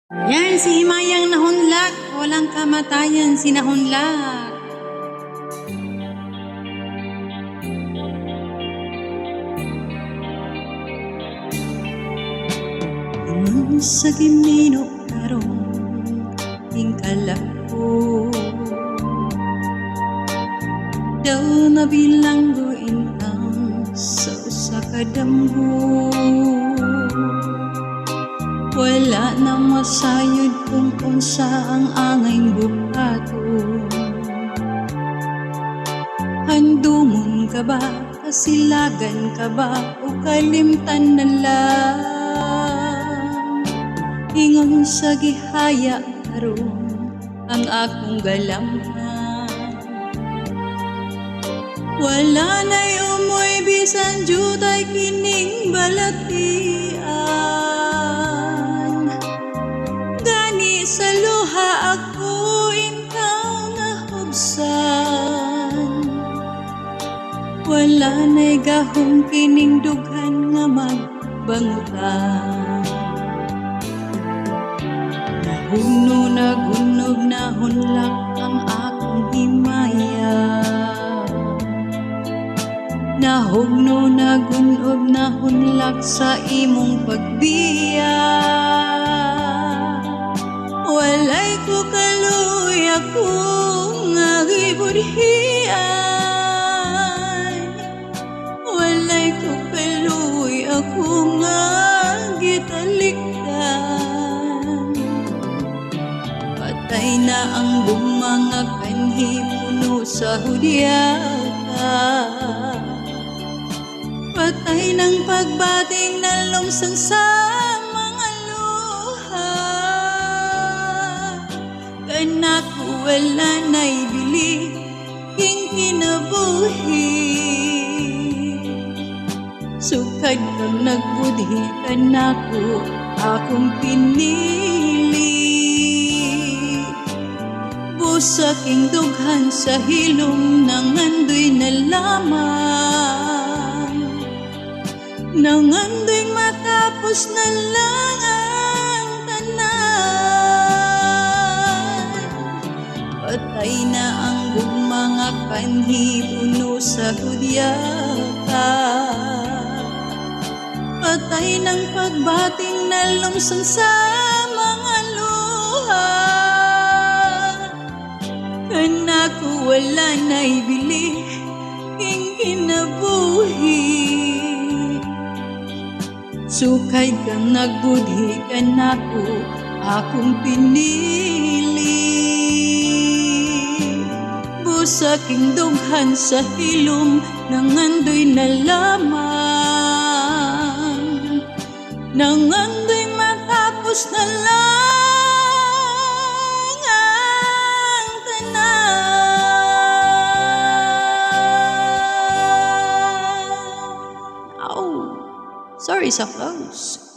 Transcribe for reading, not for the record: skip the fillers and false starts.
Yan, si Himayang nahunlak, walang kamatayan si nahunlak. Ingon sa Ginoo karon tingkalak ko, daw nabilanggo intang sa usa ka damgo. Wala na masayod kung unsa ang angay buhaton. Handumon ka ba, kasilagan ka ba, o kalimtan na lang? Ingon sa gihaya karon ang akong galamhan. Wala na'y umoy bisan jutay kining balatian. Gani sa luha ako ikaw nahubsan. Wala na'y gahom kining dughan nga magbangutan. Nahugno nagunog nahunlak ang akong himaya. Nahugno nagunob nahunlak sa imong pagbiya. Walay ko kaluy ako nga gibudhian. Walay ko kaluy ako nga gitalikdan. Patay na ang bumanga kanhi puno sa hudyata. Patay ng pagbating na lumsang sa mga luha. Kanako wala na'y bili king kinabuhi. Sukad kang nagbudhi kanako akong pinili. Busa king dughan sa hilom nangandoy na lamang. Nangandoy matapos na lang ang tanan. Patay na ang mga kanhi puno sa hudyata. Patay ng pagbating na lumsang sa mga luha. Kanako wala na'y bili king kinabuhi. Sukay kang nagbudhi kanako akong pinili. Busa king dughan sa hilom nangandoy na lamang. Nangandoy matapos na lang ang tanan. Ow! Sorry sa flows.